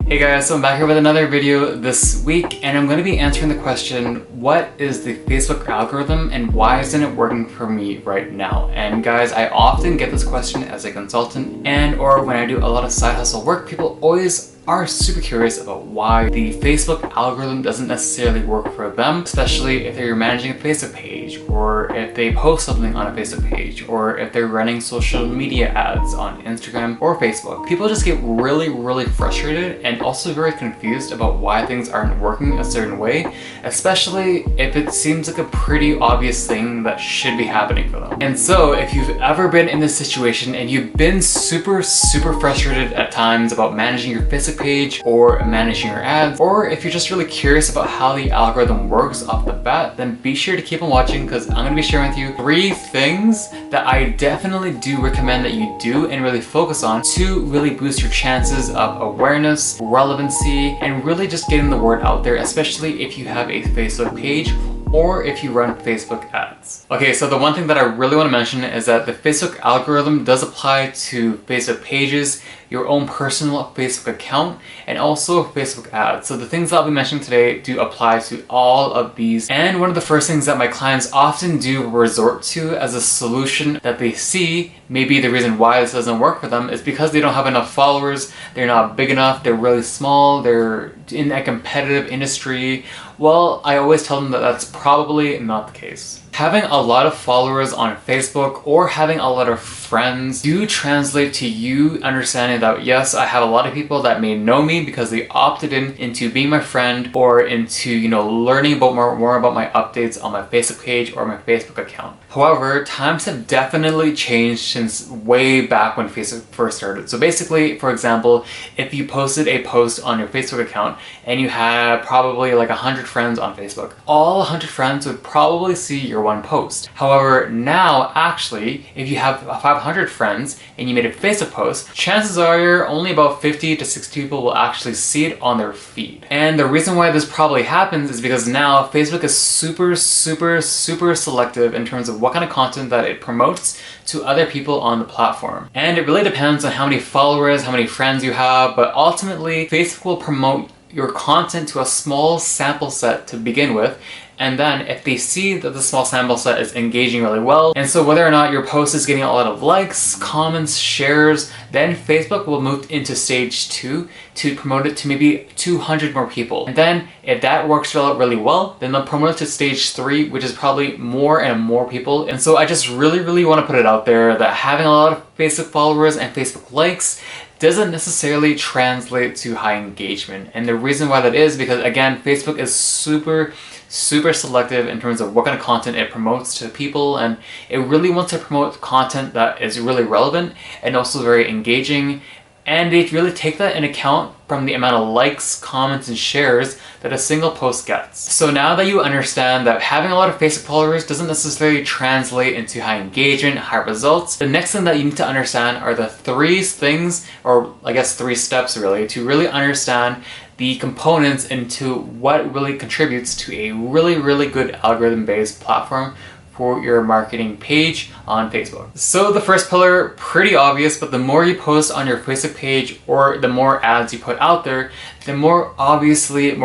Hey guys, so I'm back here with another video this week, and I'm going to be answering the question, what is the Facebook algorithm and why isn't it working for me right now? And guys, I often get this question as a consultant or when I do a lot of side hustle work. People always are super curious about why the Facebook algorithm doesn't necessarily work for them, especially if they're managing a Facebook page, or if they post something on a Facebook page, or if they're running social media ads on Instagram or Facebook. People just get really frustrated and also very confused about why things aren't working a certain way, especially if it seems like a pretty obvious thing that should be happening for them. And so if you've ever been in this situation and you've been super frustrated at times about managing your Facebook page or managing your ads, or if you're just really curious about how the algorithm works off the bat, then be sure to keep on watching, because I'm going to be sharing with you 3 things that I definitely do recommend that you do and really focus on to really boost your chances of awareness, relevancy, and really just getting the word out there, especially if you have a Facebook page or if you run Facebook ads. Okay, so the one thing that I really want to mention is that the Facebook algorithm does apply to Facebook pages, your own personal Facebook account, and also Facebook ads. So the things that I'll be mentioning today do apply to all of these. And one of the first things that my clients often do resort to as a solution that they see maybe the reason why this doesn't work for them is because they don't have enough followers, they're not big enough, they're really small, they're in a competitive industry. Well, I always tell them that that's probably not the case. Having a lot of followers on Facebook or having a lot of friends do translate to you understanding that yes, I have a lot of people that may know me because they opted into being my friend or into, learning about more about my updates on my Facebook page or my Facebook account. However, times have definitely changed since way back when Facebook first started. So basically, for example, if you posted a post on your Facebook account and you had probably like 100 friends on Facebook, all 100 friends would probably see your one post. However, now actually, if you have 500 friends and you made a Facebook post, chances are only about 50 to 60 people will actually see it on their feed. And the reason why this probably happens is because now Facebook is super selective in terms of what kind of content that it promotes to other people on the platform. And it really depends on how many followers, how many friends you have, but ultimately Facebook will promote your content to a small sample set to begin with. And then if they see that the small sample set is engaging really well, and so whether or not your post is getting a lot of likes, comments, shares, then Facebook will move into stage 2 to promote it to maybe 200 more people. And then if that works really well, then they'll promote it to stage 3, which is probably more and more people. And so I just really want to put it out there that having a lot of Facebook followers and Facebook likes doesn't necessarily translate to high engagement. And the reason why that is because, again, Facebook is super selective in terms of what kind of content it promotes to people, and it really wants to promote content that is really relevant and also very engaging. And they really take that in account from the amount of likes, comments, and shares that a single post gets. So now that you understand that having a lot of Facebook followers doesn't necessarily translate into high engagement, high results, the next thing that you need to understand are the 3 things, or I guess 3 steps really, to really understand the components into what really contributes to a really good algorithm-based platform for your marketing page on Facebook. So the first pillar, pretty obvious, but the more you post on your Facebook page or the more ads you put out there, the more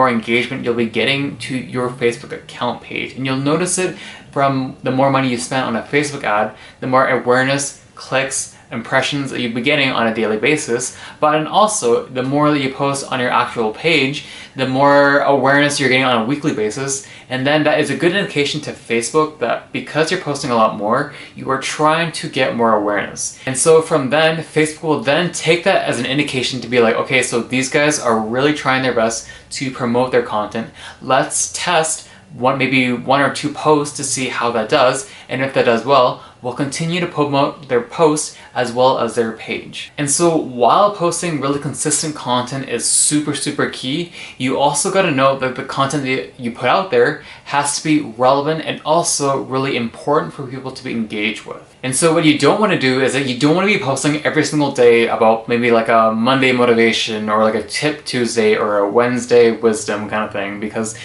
engagement you'll be getting to your Facebook account page. And you'll notice it from the more money you spend on a Facebook ad, the more awareness, clicks, impressions that you'll be getting on a daily basis. But and also, the more that you post on your actual page, the more awareness you're getting on a weekly basis. And then that is a good indication to Facebook that because you're posting a lot more, you are trying to get more awareness. And so from then, Facebook will then take that as an indication to be like, okay, so these guys are really trying their best to promote their content. Let's test maybe 1 or 2 posts to see how that does. And if that does well, we'll continue to promote their post as well as their page. And so while posting really consistent content is super key, you also got to know that the content that you put out there has to be relevant and also really important for people to be engaged with. And so what you don't want to do is that you don't want to be posting every single day about maybe like a Monday motivation or like a tip Tuesday or a Wednesday wisdom kind of thing, because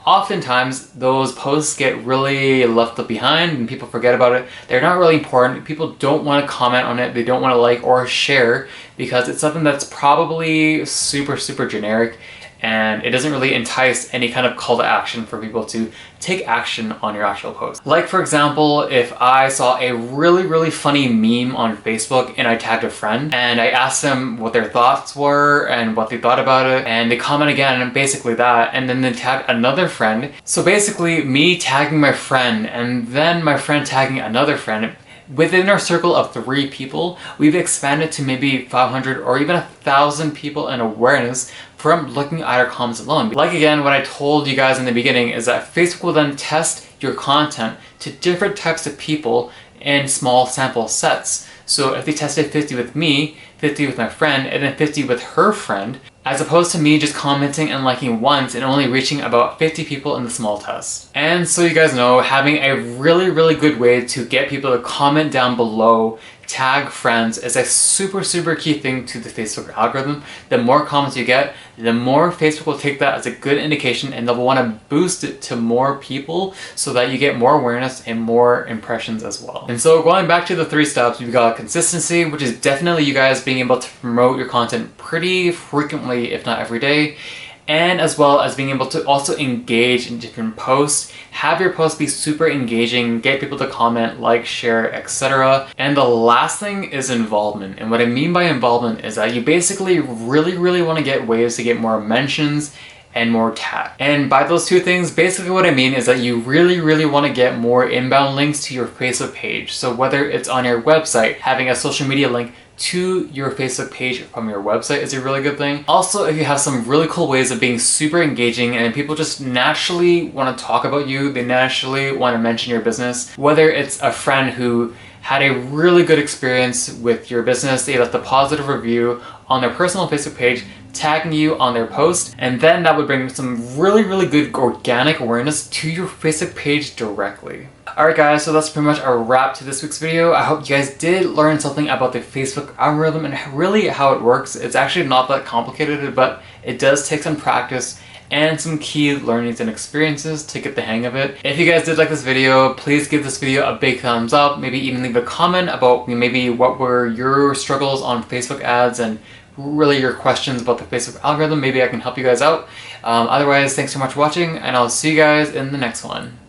oftentimes those posts get really left behind and people forget about it. They're not really important. People don't want to comment on it. They don't want to like or share because it's something that's probably super, super generic, and it doesn't really entice any kind of call to action for people to take action on your actual post. Like for example, if I saw a really, really funny meme on Facebook and I tagged a friend and I asked them what their thoughts were and what they thought about it, and they comment again and basically that, and then they tag another friend. So basically me tagging my friend and then my friend tagging another friend, within our circle of 3 people, we've expanded to maybe 500 or even 1,000 people in awareness from looking at our comments alone. Like again, what I told you guys in the beginning is that Facebook will then test your content to different types of people in small sample sets. So if they tested 50 with me, 50 with my friend, and then 50 with her friend, as opposed to me just commenting and liking once and only reaching about 50 people in the small test. And so you guys know, having a really, really good way to get people to comment down below, tag friends, is a super, super key thing to the Facebook algorithm. The more comments you get, the more Facebook will take that as a good indication and they'll want to boost it to more people so that you get more awareness and more impressions as well. And so going back to the 3 steps, we've got consistency, which is definitely you guys being able to promote your content pretty frequently, if not every day, and as well as being able to also engage in different posts, have your posts be super engaging, get people to comment, like, share, etc. And the last thing is involvement. And what I mean by involvement is that you basically really, really want to get ways to get more mentions and more tags. And by those 2 things, basically what I mean is that you really, really want to get more inbound links to your Facebook page. So whether it's on your website, having a social media link to your Facebook page from your website is a really good thing. Also, if you have some really cool ways of being super engaging and people just naturally want to talk about you, they naturally want to mention your business, whether it's a friend who had a really good experience with your business, they left a positive review on their personal Facebook page, tagging you on their post, and then that would bring some really, really good organic awareness to your Facebook page directly. Alright guys, so that's pretty much a wrap to this week's video. I hope you guys did learn something about the Facebook algorithm and really how it works. It's actually not that complicated, but it does take some practice and some key learnings and experiences to get the hang of it. If you guys did like this video, please give this video a big thumbs up. Maybe even leave a comment about maybe what were your struggles on Facebook ads and really your questions about the Facebook algorithm. Maybe I can help you guys out. Otherwise, thanks so much for watching, and I'll see you guys in the next one.